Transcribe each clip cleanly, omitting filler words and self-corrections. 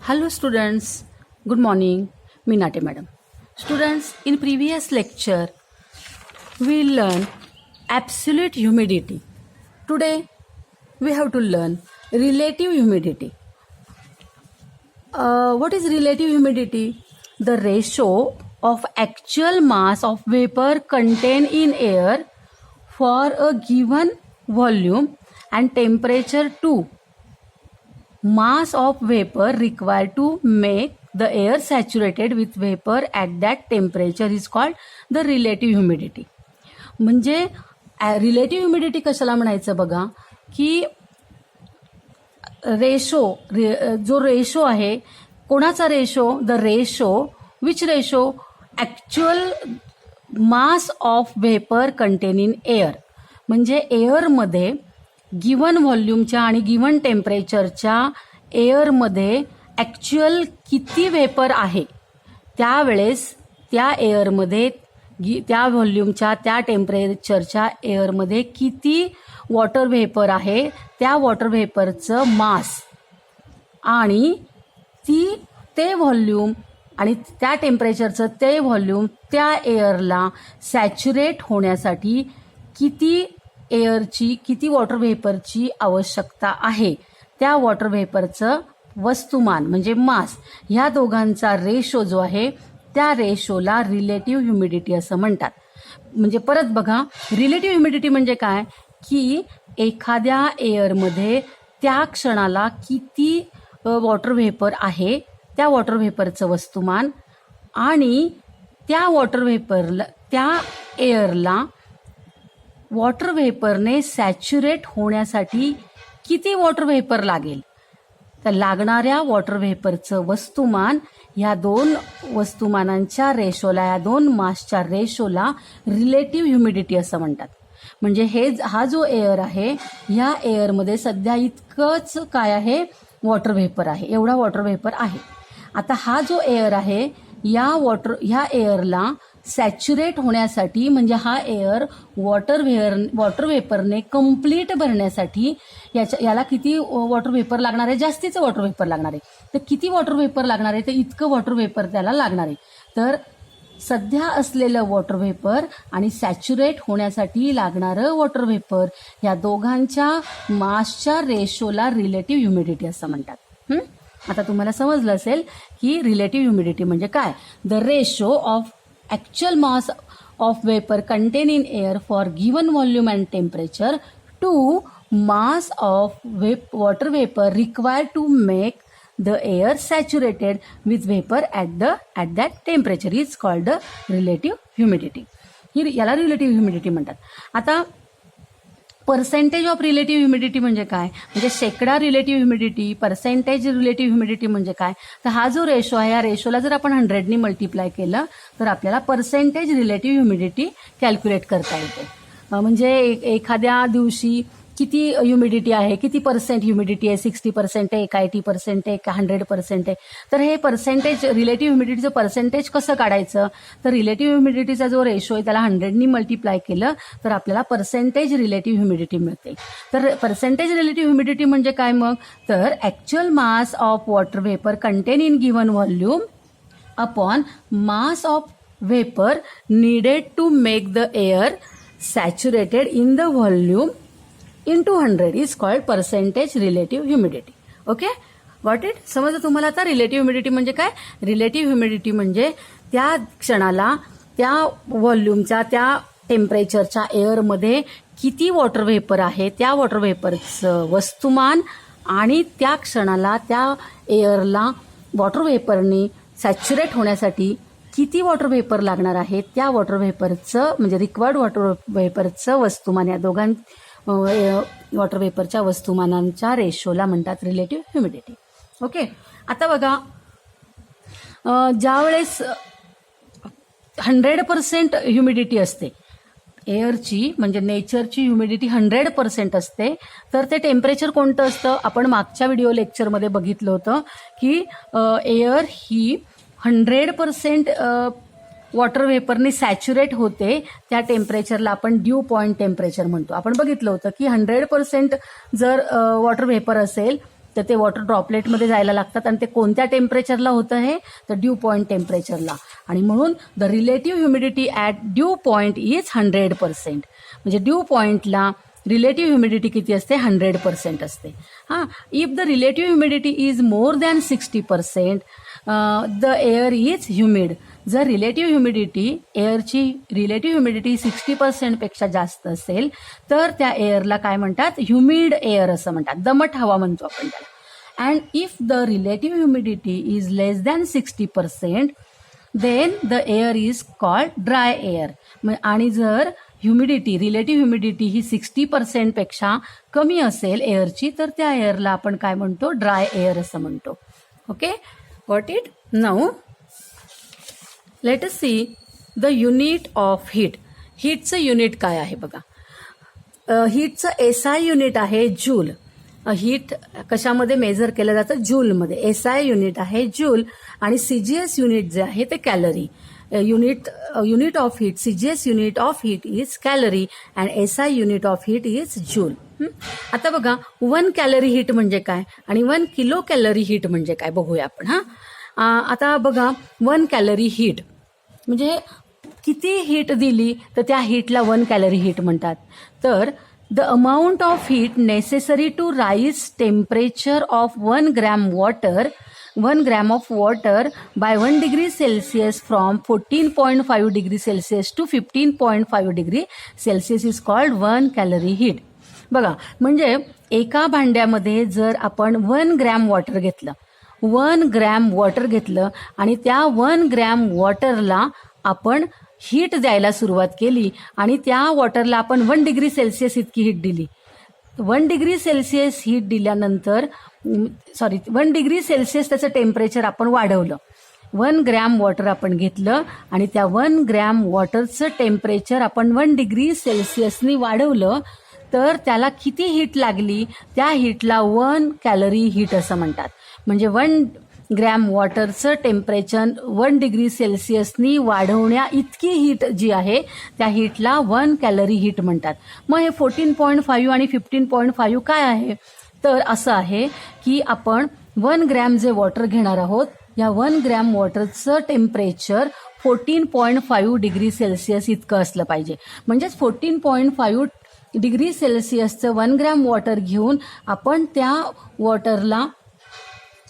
Hello students, good morning, Minate madam. Students, in previous lecture, we learned absolute humidity. Today, we have to learn relative humidity. What is relative humidity? The ratio of actual mass of vapor contained in air for a given volume and temperature to mass of vapor required to make the air saturated with vapor at that temperature is called the relative humidity. म्हणजे relative humidity कशाला म्हणायचं बघा की जो ratio आहे कोणाचा ratio the ratio which ratio actual mass of vapour contain in air म्हणजे एअरमध्ये given व्हॉल्यूमच्या आणि गिवन टेम्परेचरच्या एअरमध्ये ॲक्च्युअल किती व्हेपर आहे त्यावेळेस त्या एअरमध्ये त्या व्हॉल्यूमच्या त्या टेम्परेचरच्या एअरमध्ये किती वॉटर व्हेपर आहे त्या वॉटर व्हेपरचं मास आणि ते व्हॉल्यूम आणि त्या टेम्परेचरचं ते व्हॉल्यूम त्या एअरला सॅच्युरेट होण्यासाठी किती वॉटर व्हेपरची आवश्यकता आहे त्या वॉटर व्हेपरचं वस्तुमान म्हणजे मास ह्या दोघांचा रेशो जो आहे त्या रेशोला रिलेटिव्ह ह्युमिडिटी असं म्हणतात. म्हणजे परत बघा रिलेटिव्ह ह्युमिडिटी म्हणजे काय की एखाद्या एअरमध्ये त्या क्षणाला किती वॉटर व्हेपर आहे त्या वॉटर व्हेपरचं वस्तुमान आणि त्या वॉटर व्हेपरला त्या एअरला वॉटर व्हेपरने सॅच्युरेट होण्यासाठी किती वॉटर व्हेपर लागेल तर लागणाऱ्या वॉटर व्हेपरचं वस्तुमान ह्या दोन वस्तुमानांच्या रेशोला या दोन मासच्या रेशोला रिलेटिव्ह ह्युमिडिटी असं म्हणतात. म्हणजे हा जो एअर आहे ह्या एअरमध्ये सध्या इतकंच काय आहे वॉटर व्हेपर आहे एवढा वॉटर व्हेपर आहे. आता हा जो एअर आहे ह्या एअरला सॅच्युरेट होण्यासाठी म्हणजे हा एअर वॉटर व्हेपरने कंप्लीट भरण्यासाठी याला किती वॉटर व्हेपर लागणार आहे जास्तीचं वॉटर व्हेपर लागणार आहे. तर किती वॉटर व्हेपर लागणार आहे तर इतकं वॉटर व्हेपर त्याला लागणार आहे. तर सध्या असलेलं वॉटर व्हेपर आणि सॅच्युरेट होण्यासाठी लागणारं वॉटर व्हेपर या दोघांच्या मासच्या रेशोला रिलेटिव्ह ह्युमिडिटी असं म्हणतात. आता तुम्हाला समजलं असेल की रिलेटिव्ह ह्युमिडिटी म्हणजे काय the ratio of actual mass of vapor contained in air for given volume and temperature to mass of water vapor required to make the air saturated with vapor at that temperature is called the relative humidity. याला relative humidity म्हणतात. आता percentage of relative humidity म्हणजे काय म्हणजे शेकडा relative humidity percentage relative humidity म्हणजे काय तर हा जो रेशो आहे या रेशोला जर आपण 100ने मल्टिप्लाय केलं तर आपल्याला पर्सेंटेज रिलेटिव्ह ह्युमिडिटी कॅल्क्युलेट करता येते. म्हणजे एखाद्या दिवशी किती ह्युमिडिटी आहे किती पर्सेंट ह्युमिडिटी आहे 60% आहे का 80% आहे का 100% आहे. तर हे पर्सेंटेज रिलेटिव्ह ह्युमिडिटीचं पर्सेंटेज कसं काढायचं तर रिलेटिव्ह ह्युमिडिटीचा जो रेशो आहे त्याला 100ने मल्टिप्लाय केलं तर आपल्याला पर्सेंटेज रिलेटिव्ह ह्युमिडिटी मिळते. तर पर्सेंटेज रिलेटिव्ह ह्युमिडिटी म्हणजे काय मग तर actual mass of water vapour contain in given volume upon mass of vapour needed to make the air saturated in the volume into 100 is called percentage relative humidity. Okay got it. समजलं तुम्हाला आता relative humidity म्हणजे काय relative humidity म्हणजे त्या क्षणाला त्या व्हॉल्यूमच्या त्या टेम्परेचरच्या एअरमध्ये किती वॉटर व्हेपर आहे त्या वॉटर व्हेपरचं वस्तुमान आणि त्या क्षणाला त्या एअरला वॉटर व्हेपरने सॅच्युरेट होण्यासाठी किती वॉटर व्हेपर लागणार आहे त्या वॉटर व्हेपरचं म्हणजे रिक्वायर्ड वॉटर व्हेपरचं वस्तुमान या दोघां वॉटर व्हेपरच्या वस्तुमानांच्या रेशोला म्हणतात रिलेटिव्ह ह्युमिडिटी. ओके आता बघा ज्यावेळेस 100% ह्युमिडिटी असते एअरची म्हणजे नेचरची ह्युमिडिटी 100% असते तर ते टेम्परेचर कोणतं असतं आपण मागच्या व्हिडिओ लेक्चरमध्ये बघितलं होतं की एअर ही 100% वॉटर व्हेपरने सॅच्युरेट होते त्या टेम्परेचरला आपण ड्यू पॉईंट टेम्परेचर म्हणतो. आपण बघितलं होतं की 100% जर वॉटर व्हेपर असेल तर ते वॉटर ड्रॉपलेटमध्ये जायला लागतात आणि ते कोणत्या टेम्परेचरला होतं हे, तर ड्यू पॉईंट टेम्परेचरला. आणि म्हणून the relative humidity at due point is 100%. म्हणजे ड्यू पॉईंटला रिलेटिव्ह ह्युमिडिटी किती असते, 100% असते. हां, if the relative humidity is more than 60%, the air is humid. जर रिलेटिव्ह ह्युमिडिटी, एअरची रिलेटिव्ह ह्युमिडिटी 60%पेक्षा जास्त असेल तर त्या एअरला काय म्हणतात, ह्युमिड एअर असं म्हणतात, दमट हवा म्हणतो आपण त्याला. And if the relative humidity is less than 60%, then the air is called dry air. आणि जर ह्युमिडिटी, रिलेटिव्ह ह्युमिडिटी ही 60%पेक्षा कमी असेल एअरची, तर त्या एअरला आपण काय म्हणतो, ड्राय एअर असं म्हणतो. Okay, got it? Now let us see the unit of heat. हीटचं युनिट काय आहे बघा. हीटचं SI युनिट आहे जूल. हीट कशामध्ये मेजर केलं जातं, जूलमध्ये. SI युनिट आहे जूल आणि CGS युनिट जे आहे ते calorie. Unit of heat, CGS unit of heat is calorie and SI unit of heat is joule. आता बघा 1 कॅलरी हीट म्हणजे काय आणि 1 किलो कॅलरी हीट म्हणजे काय बघूया आपण. आता बघा 1 कॅलरी हीट म्हणजे किती हीट दिली तर त्या हीटला 1 कॅलरी हीट म्हणतात. तर the amount of heat necessary to raise temperature of 1 gram water, 1 gram of water by 1 degree Celsius from 14.5 degree Celsius to 15.5 degree Celsius is called 1 calorie heat. बघा, म्हणजे एका भांड्यामध्ये जर आपण 1 ग्रॅम वॉटर घेतलं, 1 gram water घेतलं आणि त्या 1 ग्रॅम वॉटरला आपण हीट द्यायला सुरुवात केली आणि त्या वॉटरला आपण 1 डिग्री सेल्सिअस इतकी हीट दिली. 1 डिग्री सेल्सिअस हीट दिल्यानंतर 1 डिग्री सेल्सिअस त्याचं टेम्परेचर आपण वाढवलं. 1 ग्रॅम वॉटर आपण घेतलं आणि त्या 1 ग्रॅम वॉटरचं टेम्परेचर आपण 1 डिग्री सेल्सिअसनी वाढवलं तर त्याला किती हीट लागली, त्या हीटला 1 कॅलरी हीट असं म्हणतात. म्हणजे 1 ग्रॅम वॉटरचं टेम्परेचर 1 डिग्री सेल्सिअसनी वाढवण्या इतकी हीट जी आहे त्या हीटला 1 कॅलरी हीट म्हणतात. मग हे 14.5 आणि 15.5 काय आहे, तर असं आहे की आपण 1 ग्रॅम जे वॉटर घेणार आहोत, या 1 ग्रॅम वॉटरचं टेम्परेचर 14.5 डिग्री सेल्सिअस इतकं असलं पाहिजे. म्हणजेच 14.5 डिग्री सेल्सिअसचं 1 ग्रॅम वॉटर घेऊन आपण त्या वॉटरला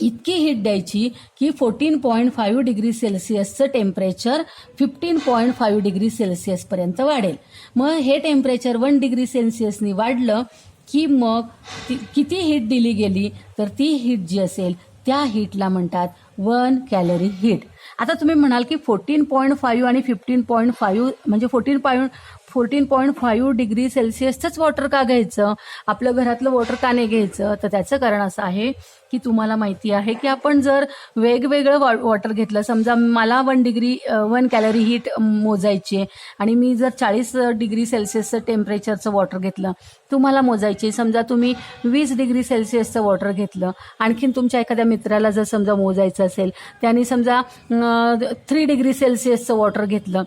इतकी हीट द्यायची की 14.5 डिग्री सेल्सिअसचं टेम्परेचर 15.5 डिग्री सेल्सिअसपर्यंत वाढेल. मग हे टेम्परेचर 1 डिग्री सेल्सिअसनी वाढलं की मग किती हीट दिली गेली, तर ती हीट जी असेल त्या हीटला म्हणतात 1 कॅलरी हीट. आता तुम्ही म्हणाल की 14.5 आणि 15.5 म्हणजे 14.5 डिग्री सेल्सिअसचंच वॉटर का घ्यायचं, आपलं घरातलं वॉटर का नाही घ्यायचं, तर त्याचं कारण असं आहे की तुम्हाला माहिती आहे की आपण जर वेगवेगळं वॉटर घेतलं, समजा मला 1 कॅलरी हीट मोजायची आहे आणि मी जर 40 डिग्री सेल्सिअसचं टेम्परेचरचं वॉटर घेतलं, तुम्हाला मोजायचे, समजा तुम्ही 20 डिग्री सेल्सिअसचं वॉटर घेतलं, आणखीन तुमच्या एखाद्या मित्राला जर समजा मोजायचं असेल, त्यांनी समजा 3 डिग्री सेल्सिअसचं वॉटर घेतलं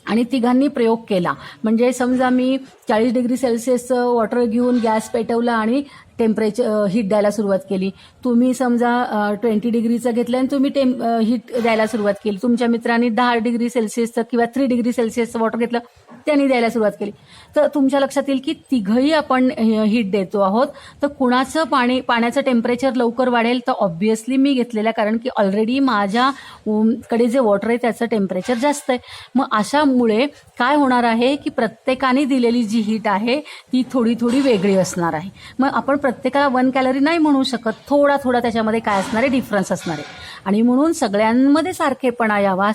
आणि तिघांनी प्रयोग केला. म्हणजे समजा मी 40 डिग्री सेल्सिअसचं वॉटर घेऊन गॅस पेटवला आणि टेम्परेचर हीट द्यायला सुरुवात केली. तुम्ही समजा 20 डिग्रीचं घेतलं आणि तुम्ही हीट द्यायला सुरुवात केली. तुमच्या मित्रांनी 10 डिग्री सेल्सिअसचं किंवा 3 डिग्री सेल्सिअसचं वॉटर घेतलं, त्यांनी द्यायला सुरुवात केली. तर तुमच्या लक्षात येईल की तिघही आपण हीट देतो आहोत. तर कुणाचं पाण्याचं टेम्परेचर लवकर वाढेल, तर ऑब्व्हियसली मी घेतलेल्या, कारण की ऑलरेडी माझ्याकडे जे वॉटर आहे त्याचं टेम्परेचर जास्त आहे. मग अशामुळे काय होणार आहे की प्रत्येकाने दिलेली जी हीट आहे ती थोडी थोडी वेगळी असणार आहे. मग आपण प्रत्येकाला 1 कॅलरी नाही म्हणू शकत, थोडा थोडा त्याच्यामध्ये काय असणार आहे, डिफरन्स असणार आहे. आणि म्हणून सगळ्यांमध्ये सारखेपणा यावा,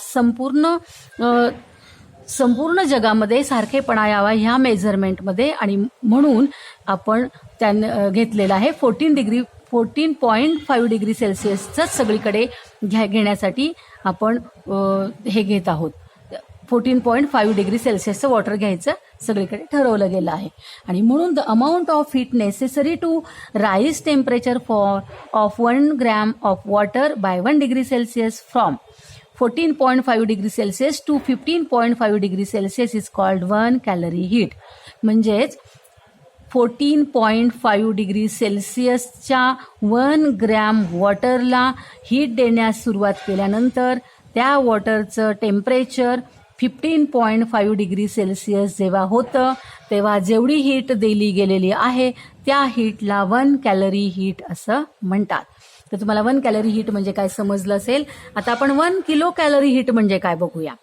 संपूर्ण जगामध्ये सारखेपणा यावा ह्या मेजरमेंटमध्ये, आणि म्हणून आपण घेतलेलं आहे 14.5 डिग्री सेल्सिअसच सगळीकडे घेण्यासाठी आपण हे घेत आहोत. 14.5 डिग्री सेल्सिअसचं वॉटर घ्यायचं सगळीकडे ठरवलं गेलं आहे. आणि म्हणून the amount of heat necessary to raise temperature of 1 gram of water by 1 degree Celsius from 14.5 degree Celsius to 15.5 degree Celsius is called 1 calorie heat. म्हणजेच 14.5 डिग्री सेल्सिअसच्या 1 ग्रॅम वॉटरला हीट देण्यास सुरुवात केल्यानंतर त्या वॉटरचं टेम्परेचर 15.5 डिग्री सेल्सिअस जेव्हा होतं तेव्हा जेवढी हीट दिली गेलेली आहे त्या हीटला 1 कॅलरी हीट असं म्हणतात. तर तुम्हाला 1 कॅलरी हीट म्हणजे काय समजलं असेल. आता आपण 1 किलो कॅलरी हीट म्हणजे काय बघूया.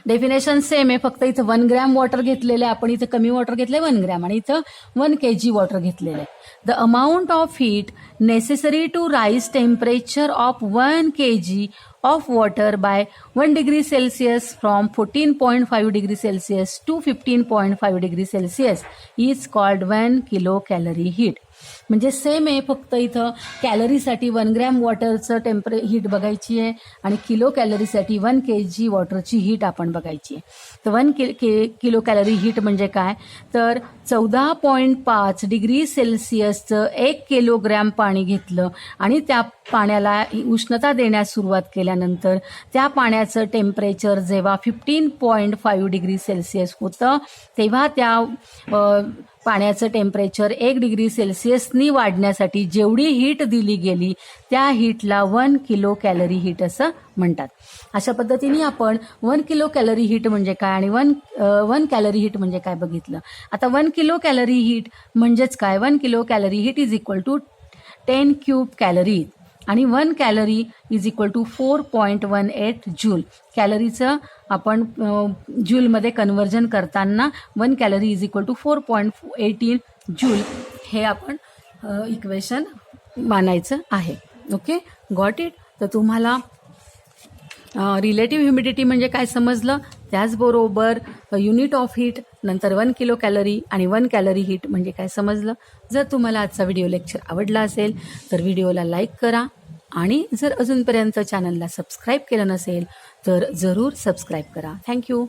डेफिनेशन सेम आहे, फक्त इथं 1 ग्रॅम वॉटर घेतलेलं आहे, आपण इथं कमी वॉटर घेतलंय 1 ग्रॅम आणि इथं 1 kg वॉटर घेतलेलं आहे. The amount of heat necessary to raise temperature of 1 kg of water by 1 degree Celsius from 14.5 degree Celsius to 15.5 degree Celsius is called 1 kilocalorie heat. म्हणजे सेम आहे, फक्त इथं कॅलरीसाठी 1 ग्रॅम वॉटरचं हीट बघायची आहे आणि किलो कॅलरीसाठी 1 kg वॉटरची हीट आपण बघायची आहे. तर 1 किलो कॅलरी हीट म्हणजे काय, तर 14.5 डिग्री सेल्सिअसचं 1 किलोग्रॅम पाणी घेतलं आणि त्या पाण्याला उष्णता देण्यास सुरुवात केल्यानंतर त्या पाण्याचं टेम्परेचर जेव्हा 15.5 डिग्री सेल्सिअस होतं तेव्हा त्या पाण्याचं टेम्परेचर 1 डिग्री सेल्सिअसनी वाढण्यासाठी जेवढी हीट दिली गेली त्या हीटला 1 किलो कॅलरी हीट असं म्हणतात. अशा पद्धतीने आपण 1 किलो कॅलरी हीट म्हणजे काय आणि 1 कॅलरी हीट म्हणजे काय बघितलं. आता 1 किलो कॅलरी हीट म्हणजेच काय, 1 kilo calorie heat is equal to 10 cube calorie आणि 1 calorie is equal to 4.18 joule. कॅलरीचं आपण जूलमध्ये कन्व्हर्जन करताना 1 calorie is equal to 4.18 joule हे आपण इक्वेशन मानायचं आहे. Okay, got it. तर तुम्हाला रिलेटिव्ह ह्युमिडिटी म्हणजे काय समजलं, त्याचबरोबर युनिट ऑफ हीट, नंतर 1 किलो कॅलरी आणि 1 कॅलरी हीट म्हणजे काय समजलं. जर तुम्हाला आजचा व्हिडिओ लेक्चर आवडला असेल तर व्हिडिओला लाईक करा आणि जर अजूनपर्यंत चॅनलला सबस्क्राईब केलं नसेल तर जरूर सबस्क्राईब करा. थँक्यू.